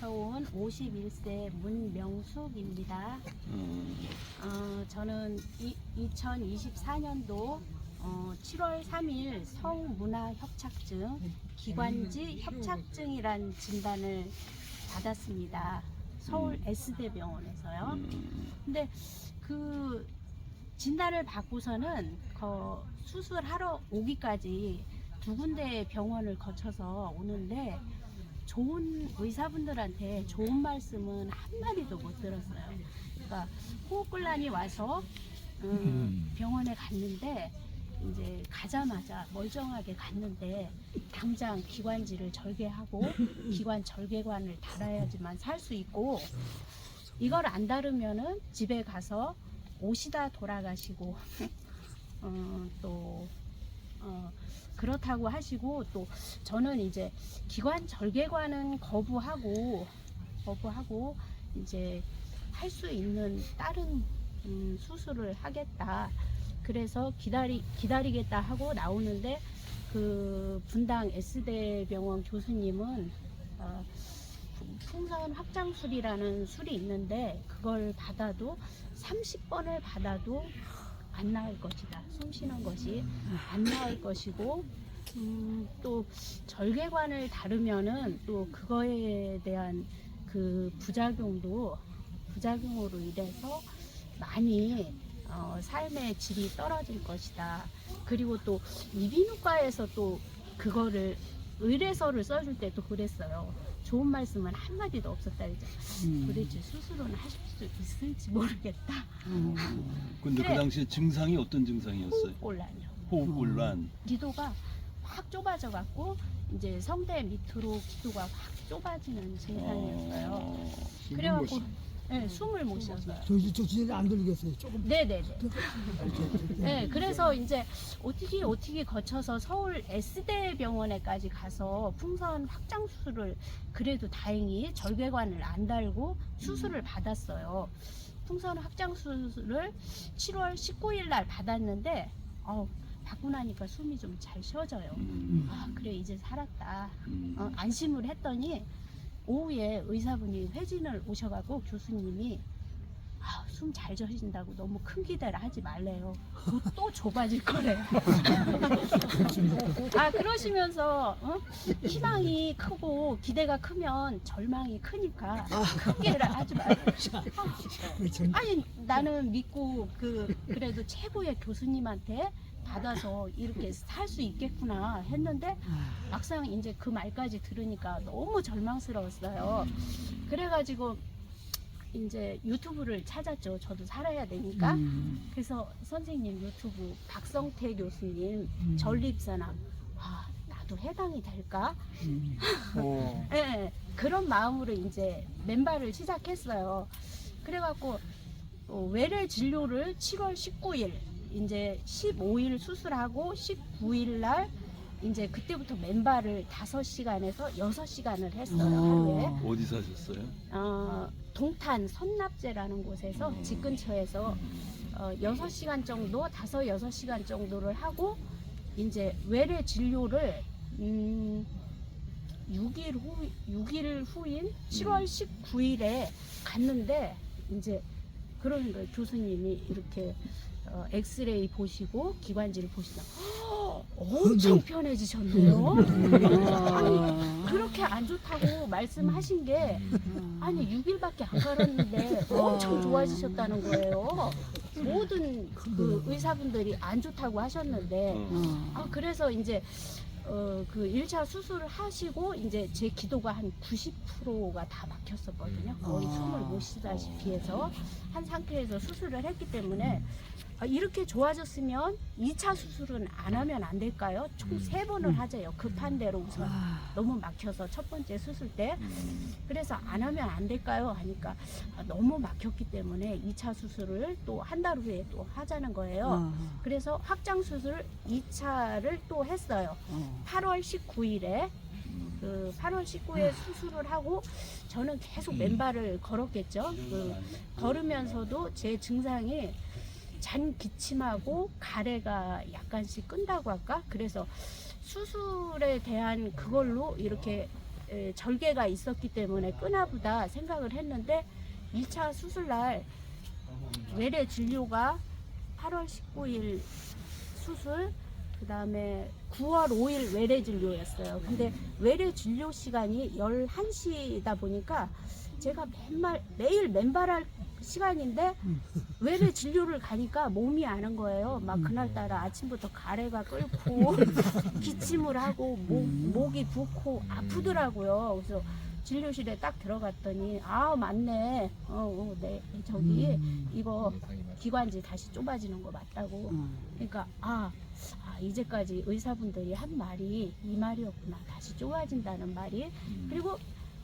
살아온 51세 문명숙입니다. 저는 2024년도 7월 3일 성문화협착증, 기관지 협착증이란 진단을 받았습니다. 서울 S대병원에서요. 근데 그 진단을 받고서는 수술하러 오기까지 두 군데 병원을 거쳐서 오는데 좋은 의사분들한테 좋은 말씀은 한마디도 못 들었어요. 그러니까 호흡곤란이 와서 병원에 갔는데 이제 가자마자 멀쩡하게 갔는데 당장 기관지를 절개하고 기관 절개관을 달아야지만 살 수 있고, 이걸 안 다루면은 집에 가서 오시다 돌아가시고 그렇다고 하시고, 또 저는 이제 기관 절개관은 거부하고 이제 할 수 있는 다른 수술을 하겠다. 그래서 기다리겠다 하고 나오는데, 그 분당 S대병원 교수님은 풍선 확장술이라는 술이 있는데 그걸 받아도 30번을 받아도 안 나을 것이다. 숨 쉬는 것이 안 나을 것이고, 또 절개관을 다루면은 또 그거에 대한 그 부작용으로 인해서 많이 삶의 질이 떨어질 것이다. 그리고 또 이비인후과에서 또 그거를 의뢰서를 써줄 때도 그랬어요. 좋은 말씀은 한마디도 없었다. 도대체 수술은 하실 수 있을지 모르겠다. 근데 그 당시에 증상이 어떤 증상이었어요? 호흡곤란이요. 호흡곤란. 기도가 확 좁아져 갖고 이제 성대 밑으로 기도가 확 좁아지는 증상이었어요. 그래갖고 네, 숨을 못 쉬었어요. 저 진짜 안 들리겠어요. 조금. 네네네. 네, 그래서 이제 어떻게 거쳐서 서울 S대병원에까지 가서 풍선 확장 수술을, 그래도 다행히 절개관을 안 달고 수술을 받았어요. 풍선 확장 수술을 7월 19일 날 받았는데 받고 나니까 숨이 좀 잘 쉬어져요. 그래 이제 살았다. 안심을 했더니 오후에 의사분이 회진을 오셔가지고 교수님이 숨 잘 쉬신다고 너무 큰 기대를 하지 말래요. 또 좁아질 거래요. 그러시면서 희망이 크고 기대가 크면 절망이 크니까 크게 하지 말래요. 아니 나는 믿고 그래도 최고의 교수님한테 받아서 이렇게 살 수 있겠구나 했는데 막상 이제 그 말까지 들으니까 너무 절망스러웠어요. 그래가지고 이제 유튜브를 찾았죠. 저도 살아야 되니까. 그래서 선생님 유튜브 박성태 교수님 전립선암, 나도 해당이 될까? 네, 그런 마음으로 이제 맨발을 시작했어요. 그래갖고 외래 진료를 7월 19일 이제 15일 수술하고 19일 날 이제 그때부터 맨발을 5시간에서 6시간을 했어요. 하루에. 어디서 하셨어요? 동탄 선납제라는 곳에서 집 근처에서 6시간 정도, 5-6시간 정도를 하고 이제 외래 진료를 6일 후인 7월 19일에 갔는데 이제 그러는 거예요. 교수님이 이렇게 엑스레이 보시고 기관지를 보시다 엄청 편해지셨네요. 아니 그렇게 안 좋다고 말씀하신 게 아니 6일밖에 안 갈았는데 엄청 좋아지셨다는 거예요. 모든 그 의사분들이 안 좋다고 하셨는데 그래서 이제 그 1차 수술을 하시고 이제 제 기도가 한 90%가 다 막혔었거든요. 거의 숨을 못 쉬다시피 해서 한 상태에서 수술을 했기 때문에 이렇게 좋아졌으면 2차 수술은 안 하면 안 될까요? 총 3번을 하재요. 급한 대로 우선 너무 막혀서 첫 번째 수술 때. 그래서 안 하면 안 될까요? 하니까 너무 막혔기 때문에 2차 수술을 또 한 달 후에 또 하자는 거예요. 그래서 확장 수술 2차를 또 했어요. 8월 19일에 그 8월 19일에 수술을 하고 저는 계속 맨발을 걸었겠죠. 걸으면서도 제 증상이 잔 기침하고 가래가 약간씩 끈다고 할까? 그래서 수술에 대한 그걸로 이렇게 절개가 있었기 때문에 끄나보다 생각을 했는데 1차 수술날 외래 진료가 8월 19일 수술, 그 다음에 9월 5일 외래 진료였어요. 근데 외래 진료 시간이 11시다 보니까 제가 매일 맨발할 시간인데 외래 진료를 가니까 몸이 아는 거예요. 막 그날따라 아침부터 가래가 끓고 기침을 하고 목이 붓고 아프더라고요. 그래서 진료실에 딱 들어갔더니 아 맞네. 네 저기 이거 기관지 다시 좁아지는 거 맞다고. 그러니까 이제까지 의사분들이 한 말이 이 말이었구나. 다시 좁아진다는 말이. 그리고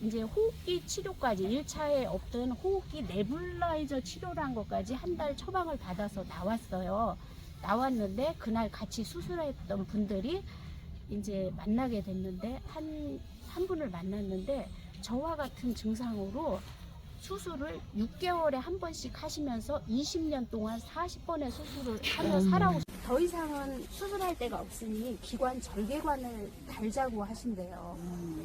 이제 호흡기 치료까지 1차에 없던 호흡기 네뷸라이저 치료란 것까지 한 달 처방을 받아서 나왔어요. 나왔는데 그날 같이 수술했던 분들이 이제 만나게 됐는데 한 분을 만났는데 저와 같은 증상으로 수술을 6개월에 한 번씩 하시면서 20년 동안 40번의 수술을 하며 살아오셨어요. 더 이상은 수술할 데가 없으니 기관 절개관을 달자고 하신대요.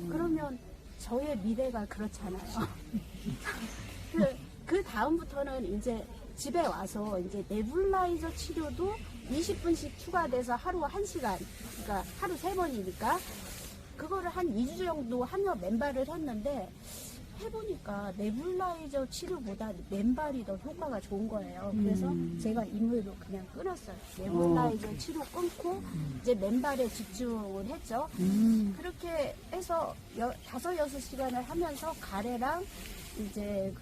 그러면 저의 미래가 그렇잖아요. 그 다음부터는 이제 집에 와서 이제 네뷸라이저 치료도 20분씩 추가돼서 하루 1시간, 그러니까 하루 3번이니까 그거를 한 2주 정도 하며 맨발을 했는데 해보니까 네뷸라이저 치료보다 맨발이 더 효과가 좋은 거예요. 그래서 제가 임의로 그냥 끊었어요. 네뷸라이저 치료 끊고 이제 맨발에 집중을 했죠. 그렇게 해서 5-6시간을 하면서 가래랑 이제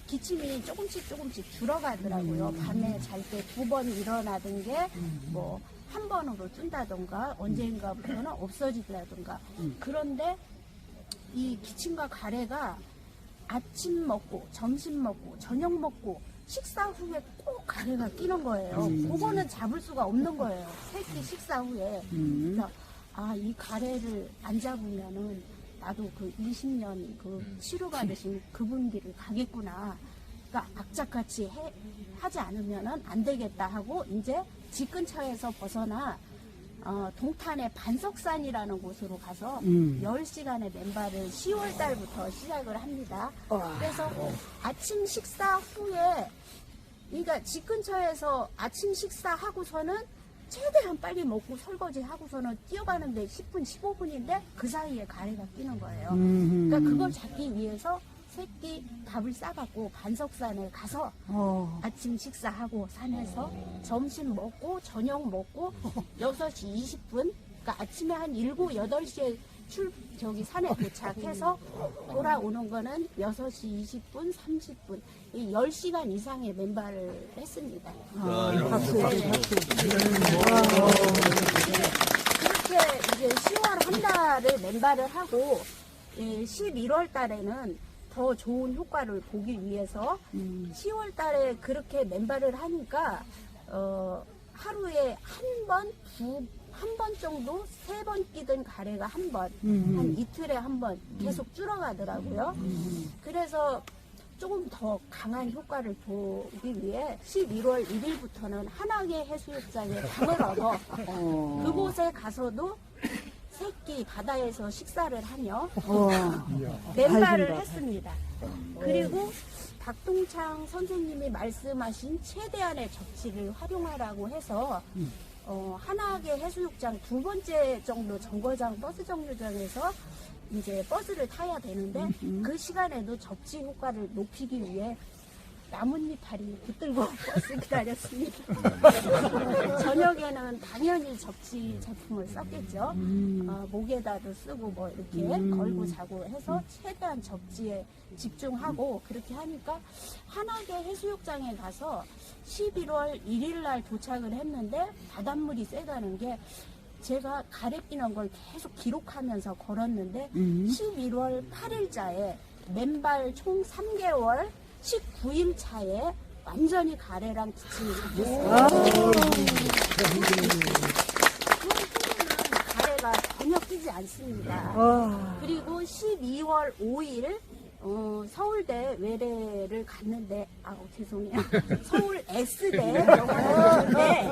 기침이 조금씩 줄어가더라고요. 밤에 잘 때 2번 일어나던 게 뭐 한 번으로 뜬다던가 언젠가부터는 없어지더라던가. 그런데 이 기침과 가래가 아침 먹고 점심 먹고 저녁 먹고 식사 후에 꼭 가래가 끼는 거예요. 그거는 잡을 수가 없는 거예요. 새끼 식사 후에. 그래서 이 가래를 안 잡으면은 나도 그 20년 그 치료받으신 그분 길을 가겠구나. 그러니까 악착같이 하지 않으면은 안 되겠다 하고 이제 집 근처에서 벗어나 동탄의 반석산이라는 곳으로 가서 10시간의 맨발을 10월 달부터 시작을 합니다. 그래서 아침 식사 후에, 그러니까 집 근처에서 아침 식사하고서는 최대한 빨리 먹고 설거지 하고서는 뛰어가는데 10분, 15분인데 그 사이에 가래가 끼는 거예요. 그러니까 그걸 잡기 위해서 새끼 밥을 싸갖고 반석산에 가서 아침 식사하고 산에서 점심 먹고 저녁 먹고 6시 20분, 그러니까 아침에 한 7, 8시에 산에 도착해서 돌아오는 거는 6시 20분, 30분, 이 10시간 이상의 맨발을 했습니다. 그렇게 이제 10월 한 달을 맨발을 하고 11월 달에는 더 좋은 효과를 보기 위해서 10월 달에 그렇게 맨발을 하니까 하루에 한 번 정도 3번 끼던 가래가 한 번, 한 이틀에 한 번 계속 줄어가더라고요. 그래서 조금 더 강한 효과를 보기 위해 11월 1일부터는 한악의 해수욕장에 방을 얻어 그곳에 가서도 새끼 바다에서 식사를 하며 맨발을 했습니다. 그리고 박동창 선생님이 말씀하신 최대한의 접지를 활용하라고 해서 한악의 해수욕장 2번째 정도 정거장 버스 정류장에서 이제 버스를 타야 되는데 그 시간에도 접지 효과를 높이기 위해 나뭇잎파리 붙들고 버스 기다렸습니다. 저녁에는 당연히 접지 제품을 썼겠죠. 목에다도 쓰고 뭐 이렇게 걸고 자고 해서 최대한 접지에 집중하고 그렇게 하니까 한악의 해수욕장에 가서 11월 1일 날 도착을 했는데 바닷물이 세다는 게 제가 가래 끼는 걸 계속 기록하면서 걸었는데 11월 8일자에 맨발 총 3개월 19일 차에 완전히 가래랑 기침이 잡혔어요. 그 후로는 가래가 전혀 끼지 않습니다. 그리고 12월 5일 서울대 외래를 갔는데, 죄송해요. 서울 S대 병원을 갔는데,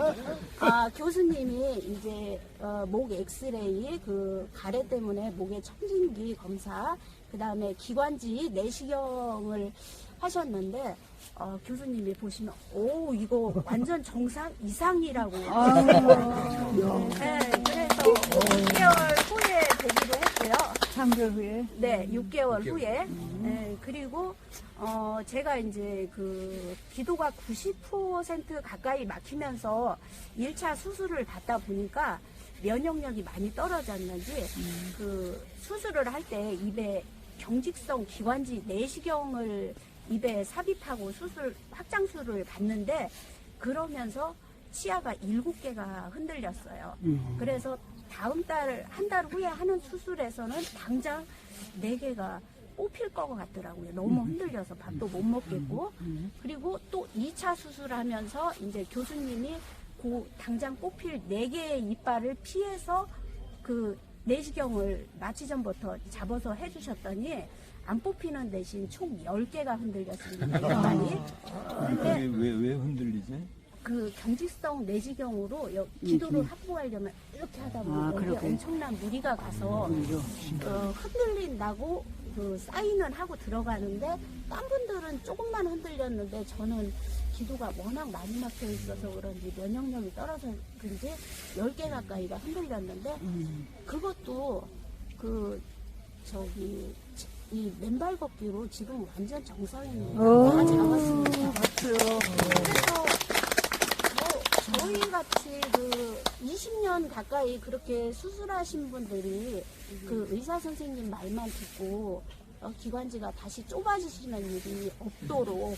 교수님이 이제, 목 엑스레이, 그 가래 때문에 목의 청진기 검사, 그 다음에 기관지 내시경을 하셨는데, 교수님이 보시면, 이거 완전 정상 이상이라고. 네, 그래서 6개월 후에 데뷔를 했고요. 3개월 후에? 네, 6개월 후에. 네, 그리고, 제가 이제 그 기도가 90% 가까이 막히면서 1차 수술을 받다 보니까 면역력이 많이 떨어졌는지, 그 수술을 할 때 입에 경직성 기관지 내시경을 입에 삽입하고 확장술을 받는데, 그러면서 치아가 7개가 흔들렸어요. 그래서 다음 달, 한 달 후에 하는 수술에서는 당장 4개가 뽑힐 것 같더라고요. 너무 흔들려서 밥도 못 먹겠고. 그리고 또 2차 수술하면서 이제 교수님이 당장 뽑힐 4개의 이빨을 피해서 그 내시경을 마취 전부터 잡아서 해주셨더니 안 뽑히는 대신 총 10개가 흔들렸습니다. 이빨이. 근데 왜 흔들리지? 그 경직성 내시경으로 기도를 확보하려면 이렇게 하다 보면 여기에 엄청난 무리가 가서 흔들린다고 그 사인은 하고 들어가는데, 딴 분들은 조금만 흔들렸는데 저는 기도가 워낙 많이 막혀 있어서 그런지 면역력이 떨어져서 그런지 10개 가까이가 흔들렸는데, 그것도 이 맨발 걷기로 지금 완전 정상입니다. 다 잡았습니다. 그래서 저희 같이 그 20년 가까이 그렇게 수술하신 분들이 그 의사 선생님 말만 듣고 기관지가 다시 좁아지시는 일이 없도록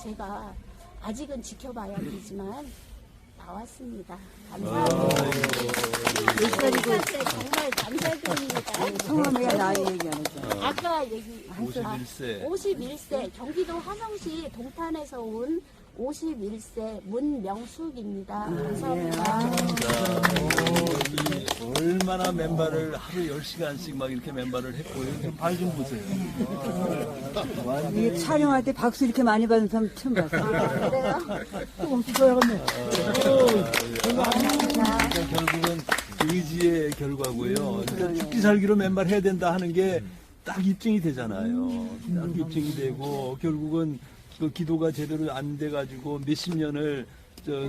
제가 아직은 지켜봐야겠지만 나왔습니다. 감사합니다. 정말 감사드립니다. 성함이야 나이 얘기하는 거. 아까 얘기 51세. 51세 경기도 화성시 동탄에서 온 51세 문명숙입니다. 감사합니다. 얼마나 맨발을 하루 10시간씩 막 이렇게 맨발을 했고요. 발 좀 보세요. 이게 촬영할 때 박수 이렇게 많이 받는 사람 처음 봤어요. 그래요? 조금 써야겠네. 그러니까 결국은 의지의 결과고요. 그러니까 죽기 살기로 맨발 해야 된다 하는 게 딱 입증이 되잖아요. 딱 입증이 되고 결국은 그 기도가 제대로 안 돼가지고 몇십 년을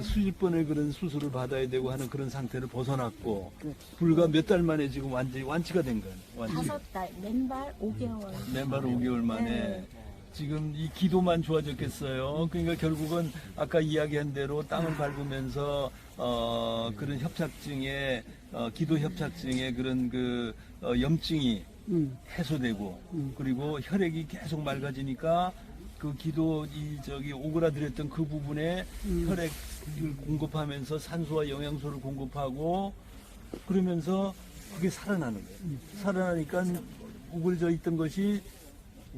수십 번의 그런 수술을 받아야 되고 하는 그런 상태를 벗어났고 불과 몇 달 만에 지금 완전히 완치가 된 거예요. 완치. 5달, 맨발 5개월. 맨발 5개월 만에 지금 이 기도만 좋아졌겠어요. 그러니까 결국은 아까 이야기한 대로 땅을 밟으면서 그런 협착증에 기도 협착증에 그런 염증이 해소되고 그리고 혈액이 계속 맑아지니까 그 기도 오그라들었던 그 부분에 혈액을 공급하면서 산소와 영양소를 공급하고 그러면서 그게 살아나는 거예요. 살아나니까 오그려져 있던 것이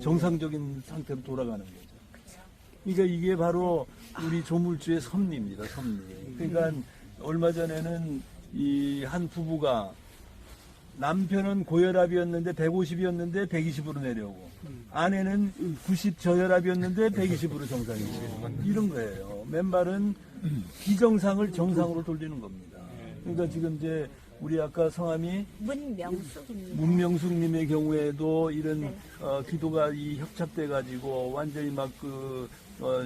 정상적인 상태로 돌아가는 거죠. 그러니까 이게 바로 우리 조물주의 섭리입니다. 섭리. 그러니까 얼마 전에는 이 한 부부가 남편은 고혈압이었는데 150이었는데 120으로 내려오고 아내는 90 저혈압이었는데 120으로 정상이고 이런 거예요. 맨발은 비정상을 정상으로 돌리는 겁니다. 그러니까 지금 이제 우리 아까 성함이 문명숙입니다. 문명숙님의 경우에도 이런 기도가 협착돼 가지고 완전히 막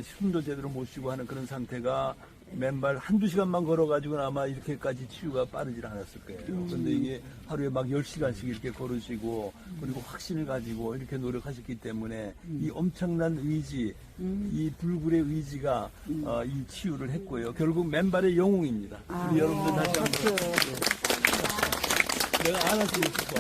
숨도 제대로 못 쉬고 하는 그런 상태가 맨발 한두 시간만 걸어가지고는 아마 이렇게까지 치유가 빠르질 않았을 거예요. 그런데 이게 하루에 막 10시간씩 이렇게 걸으시고 그리고 확신을 가지고 이렇게 노력하셨기 때문에 이 엄청난 의지, 이 불굴의 의지가 이 치유를 했고요. 결국 맨발의 영웅입니다. 우리 여러분들 다시 한번. 내가 안아주고 싶어.